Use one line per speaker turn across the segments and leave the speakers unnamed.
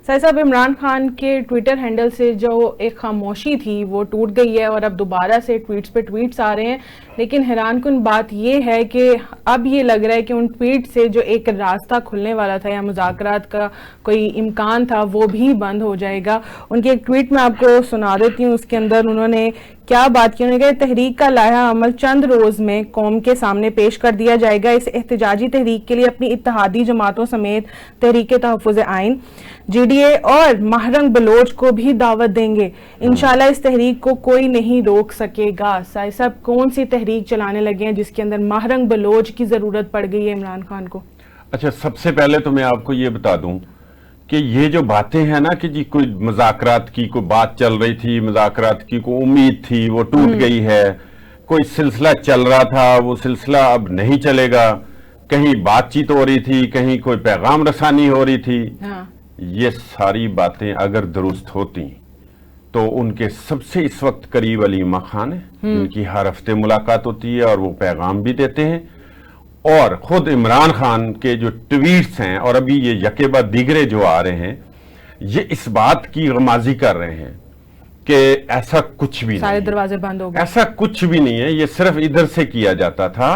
Sir साहब, इमरान खान के Twitter handle से जो एक खामोशी थी वो टूट गई है और अब दोबारा से ट्वीट्स पे ट्वीट्स आ रहे हैं। लेकिन हैरानकुन बात ये है कि अब ये लग रहा है कि उन ट्वीट से जो एक रास्ता खुलने वाला था या मुज़ाकरात का कोई इम्कान था वो भी बंद हो जाएगा। उनकी एक ट्वीट मैं आपको सुना देती हूँ, उसके अंदर उन्होंने क्या बात की। उन्होंने कहा, तहरीक का लाया अमल चंद रोज में कौम के सामने पेश कर दिया जाएगा। इस एहतजाजी तहरीक के लिए अपनी इत्तेहादी जमातों समेत तहरीक तहफ़्फ़ुज़ आइन, GDA और महरंग बलोच को भी दावत देंगे। इंशाल्लाह इस तहरीक को कोई नहीं रोक सकेगा। साई साहब, कौन सी तहरीक चलाने लगे हैं जिसके अंदर महरंग बलोच की जरूरत पड़ गई है इमरान खान को?
अच्छा, सबसे पहले तो मैं आपको ये बता दूं कि ये जो बातें हैं ना कि जी कोई मुज़ाकरात की कोई बात चल रही थी, मुज़ाकरात की कोई उम्मीद थी, वो टूट गई है। कोई सिलसिला चल रहा था, वो सिलसिला अब नहीं चलेगा। कहीं बातचीत हो रही थी, कहीं कोई पैगाम रसानी हो रही थी।
हाँ।
ये सारी बातें अगर दुरुस्त होती तो उनके सबसे इस वक्त करीब अलीमा खान है, इनकी हर हफ्ते मुलाकात होती है और वो पैगाम भी देते हैं। और खुद इमरान खान के जो ट्वीट्स हैं और अभी ये यके बाद दीगरे जो आ रहे हैं, ये इस बात की गमाजी कर रहे हैं कि ऐसा कुछ भी
सारे
नहीं,
दरवाजे बंद हो गए,
ऐसा कुछ भी नहीं है, ये सिर्फ इधर से किया जाता था।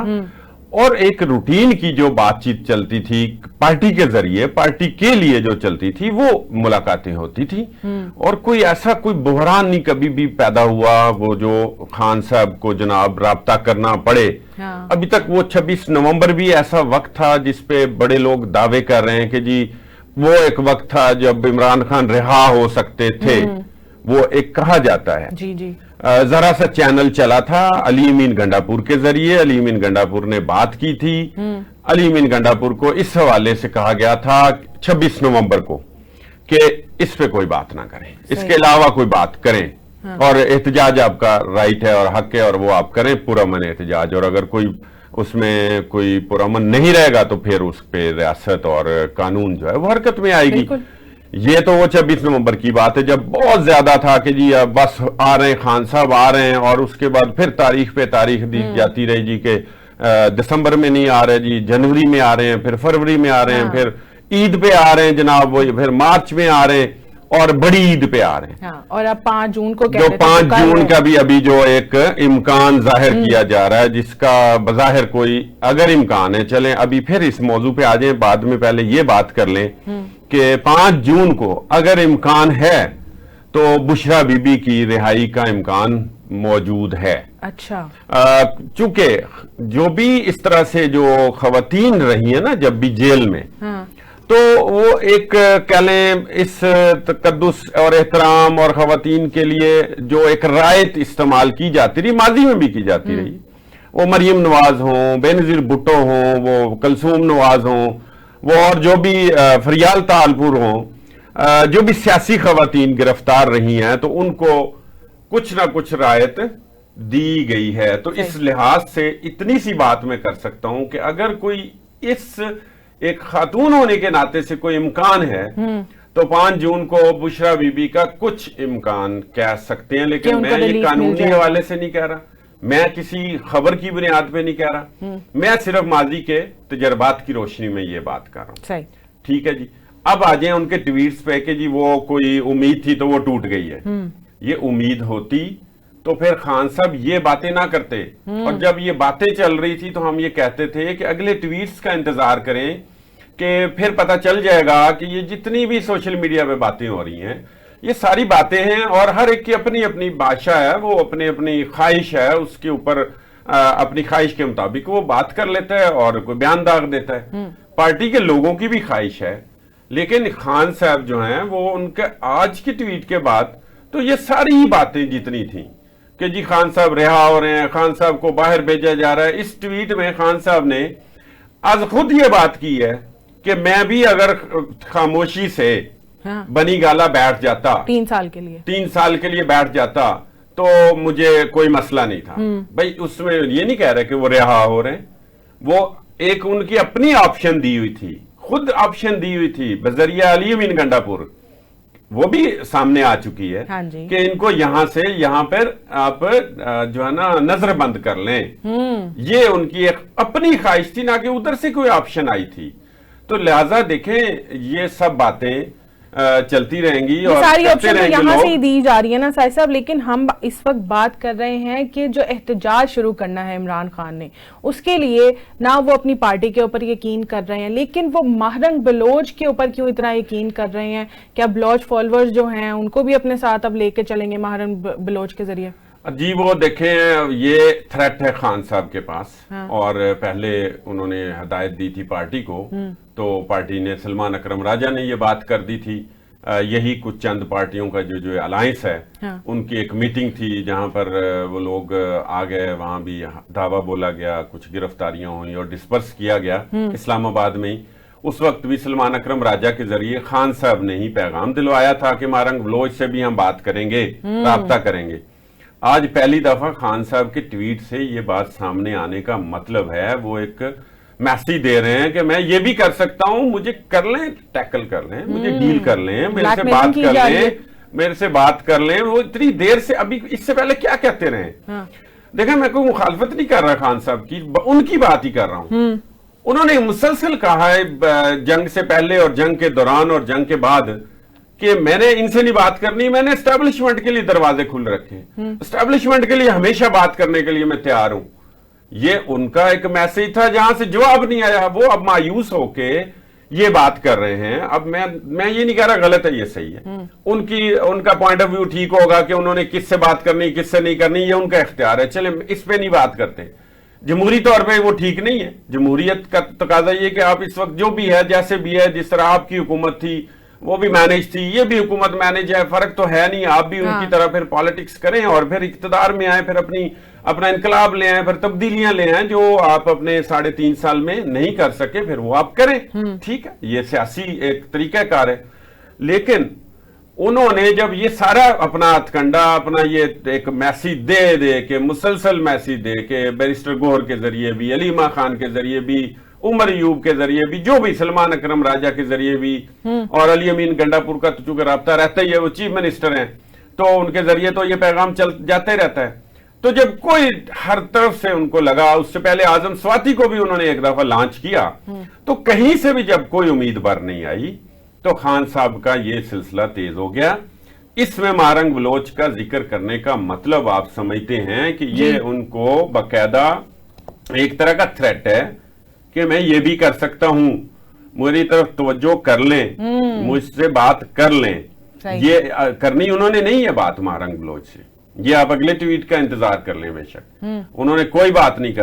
और एक रूटीन की जो बातचीत चलती थी पार्टी के जरिए, पार्टी के लिए जो चलती थी, वो मुलाकातें होती थी। और कोई ऐसा कोई बहरान नहीं कभी भी पैदा हुआ वो जो खान साहब को जनाब राब्ता करना पड़े।
हाँ।
अभी तक वो 26 नवंबर भी ऐसा वक्त था जिसपे बड़े लोग दावे कर रहे हैं कि जी वो एक वक्त था जब इमरान खान रिहा हो सकते थे। वो एक कहा जाता है।
जी जी।
जरा सा चैनल चला था अली अमीन गंडापुर के जरिए, अली अमीन गंडापुर ने बात की थी। अली अमीन गंडापुर को इस हवाले से कहा गया था 26 नवंबर को कि इस पे कोई बात ना करें, इसके अलावा कोई बात करें। हाँ। और एहतजाज आपका राइट है और हक है और वो आप करें पुरअमन एहतजाज। और अगर कोई उसमें कोई पुरअमन नहीं रहेगा तो फिर उस पे रियासत और कानून जो है वो हरकत में आएगी। ये तो वो 26 नवंबर की बात है जब बहुत ज्यादा था कि जी अब बस आ रहे हैं, खान साहब आ रहे हैं। और उसके बाद फिर तारीख पे तारीख दी जाती रही जी के दिसंबर में नहीं आ रहे जी, जनवरी में आ रहे हैं, फिर फरवरी में आ रहे हैं, फिर ईद पे आ रहे हैं जनाब, वो फिर मार्च में आ रहे हैं और बड़ी ईद पे आ रहे हैं।
हाँ, और अब 5 जून को
जो 5 जून का भी अभी जो एक इम्कान जाहिर किया जा रहा है, जिसका बजाहिर कोई अगर इम्कान है, चलें अभी फिर इस मौजू पे आ जाए, बाद में पहले ये बात कर लें कि 5 जून को अगर इम्कान है तो बुशरा बीबी की रिहाई का इम्कान मौजूद है।
अच्छा।
चूंकि जो भी इस तरह से जो खवातीन रही है ना जब भी जेल में, हाँ। तो वो एक कह लें इस तकद्दुस और एहतराम और खवातीन के लिए जो एक रायत इस्तेमाल की जाती रही, माजी में भी की जाती रही, वो मरियम नवाज हों, बेनजीर भुट्टो हों, वो कलसूम नवाज हों, वो और जो भी फरियाल तालपुर हों, जो भी सियासी खवातीन गिरफ्तार रही हैं, तो उनको कुछ ना कुछ रायत दी गई है। तो इस लिहाज से इतनी सी बात मैं कर सकता हूं कि अगर कोई इस एक खातून होने के नाते से कोई इम्कान है तो 5 जून को बुशरा बीबी का कुछ इम्कान कह सकते हैं। लेकिन मैं ये कानूनी हवाले से नहीं कह रहा, मैं किसी खबर की बुनियाद पे नहीं कह रहा, मैं सिर्फ माजी के तजर्बात की रोशनी में ये बात कर रहा हूं। ठीक है जी। अब आ जाए उनके ट्वीट्स पे कि जी वो कोई उम्मीद थी तो वो टूट गई है। ये उम्मीद होती तो फिर खान साहब ये बातें ना करते। और जब ये बातें चल रही थी तो हम ये कहते थे कि अगले ट्वीट्स का इंतजार करें कि फिर पता चल जाएगा कि ये जितनी भी सोशल मीडिया पे बातें हो रही हैं ये सारी बातें हैं और हर एक की अपनी अपनी भाषा है, वो अपनी अपनी ख्वाहिश है, उसके ऊपर अपनी ख्वाहिश के मुताबिक वो बात कर लेता है और कोई बयान दाग देता है। पार्टी के लोगों की भी ख्वाहिश है, लेकिन खान साहब जो हैं वो उनके आज की ट्वीट के बाद तो ये सारी ही बातें जितनी थी कि जी खान साहब रिहा हो रहे हैं, खान साहब को बाहर भेजा जा रहा है। इस ट्वीट में खान साहब ने आज खुद ये बात की है कि मैं भी अगर खामोशी से हाँ। बनी गाला बैठ जाता
3 साल के लिए
बैठ जाता तो मुझे कोई मसला नहीं था। भाई उसमें ये नहीं कह रहे कि वो रिहा हो रहे हैं, वो एक उनकी अपनी ऑप्शन दी हुई थी, खुद ऑप्शन दी हुई थी बजरिया अली अमीन गंडापुर, वो भी सामने आ चुकी है।
हाँ जी।
कि इनको यहां से यहां पर आप जो है ना नजर बंद कर लें। ये उनकी एक अपनी ख्वाहिश थी, ना कि उधर से कोई ऑप्शन आई थी। तो लिहाजा देखें ये सब बातें चलती रहेंगी और
सारी ऑप्शन तो यहाँ
लोग।
से ही दी जा रही है ना साहिब साहब, लेकिन हम इस वक्त बात कर रहे हैं कि जो एहतजाज शुरू करना है इमरान खान ने, उसके लिए ना वो अपनी पार्टी के ऊपर यकीन कर रहे हैं, लेकिन वो महरंग बलोच के ऊपर क्यों इतना यकीन कर रहे हैं? क्या बलोच फॉलोअर्स जो हैं उनको भी अपने साथ अब लेके चलेंगे महरंग बलोच के जरिए?
जी वो देखें, ये थ्रेट है खान साहब के पास।
हाँ।
और पहले उन्होंने हदायत दी थी पार्टी को, तो पार्टी ने सलमान अकरम राजा ने ये बात कर दी थी। यही कुछ चंद पार्टियों का जो अलायंस है,
हाँ।
उनकी एक मीटिंग थी जहां पर वो लोग आ गए, वहां भी दावा बोला गया, कुछ गिरफ्तारियां हुई और डिस्पर्स किया गया इस्लामाबाद में ही। उस वक्त भी सलमान अकरम राजा के जरिए खान साहब ने ही पैगाम दिलवाया था कि महरंग बलोच से भी हम बात करेंगे, राब्ता करेंगे। आज पहली दफा खान साहब के ट्वीट से ये बात सामने आने का मतलब है वो एक मैसेज दे रहे हैं कि मैं ये भी कर सकता हूं, मुझे कर लें, टैकल कर लें, मुझे डील कर लें, मेरे से बात कर लें, मेरे से बात कर लें। वो इतनी देर से, अभी इससे पहले क्या कहते रहे? हाँ। देखा, मैं कोई मुखालफत नहीं कर रहा खान साहब की, उनकी बात ही कर रहा हूं। उन्होंने मुसलसल कहा है जंग से पहले और जंग के दौरान और जंग के बाद कि मैंने इनसे नहीं बात करनी, मैंने एस्टेब्लिशमेंट के लिए दरवाजे खुल रखे, एस्टेब्लिशमेंट के लिए हमेशा बात करने के लिए मैं तैयार हूं। ये उनका एक मैसेज था जहां से जवाब नहीं आया। वो अब मायूस होके ये बात कर रहे हैं। अब मैं ये नहीं कह रहा गलत है, ये सही है। उनका पॉइंट ऑफ व्यू ठीक होगा कि उन्होंने किससे बात करनी, किससे नहीं करनी, ये उनका इख्तियार है। चले इस पे नहीं बात करते। जमहूरी तौर पे वो ठीक नहीं है। जमहूरियत का तकाजा ये कि आप इस वक्त जो भी है, जैसे भी है, जिस तरह आपकी हुकूमत थी वो भी मैनेज थी, ये भी हुकूमत मैनेज है, फर्क तो है नहीं। आप भी उनकी तरह फिर पॉलिटिक्स करें और फिर इक्तदार में आए, फिर अपना इनकलाब ले आए, फिर तब्दीलियां ले आए जो आप अपने 3.5 साल में नहीं कर सके, फिर वो आप करें। ठीक है, ये सियासी एक तरीकाकार है। लेकिन उन्होंने जब ये सारा अपना हथकंडा, अपना ये एक मैसेज दे के, मुसलसल मैसेज दे के, बैरिस्टर गोहर के जरिए भी, अलीमा खान के जरिए भी, उमर यूब के जरिए भी, जो भी, सलमान अकरम राजा के जरिए भी, और अली अमीन गंडापुर का तो चूंकि राब्ता रहता ही है, वो चीफ मिनिस्टर हैं, तो उनके जरिए तो ये पैगाम चल जाते रहता है। तो जब कोई हर तरफ से उनको लगा, उससे पहले आजम स्वाति को भी उन्होंने एक दफा लॉन्च किया, तो कहीं से भी जब कोई उम्मीदवार नहीं आई, तो खान साहब का ये सिलसिला तेज हो गया। इसमें महरंग बलोच का जिक्र करने का मतलब आप समझते हैं कि ये उनको बाकायदा एक तरह का थ्रेट है कि मैं ये भी कर सकता हूं, मेरी तरफ तवज्जो कर लें, मुझसे बात कर लें। ये करनी उन्होंने नहीं है बात महरंग बलोच से। ये आप अगले ट्वीट का इंतजार कर लें, बेशक उन्होंने कोई बात नहीं करनी।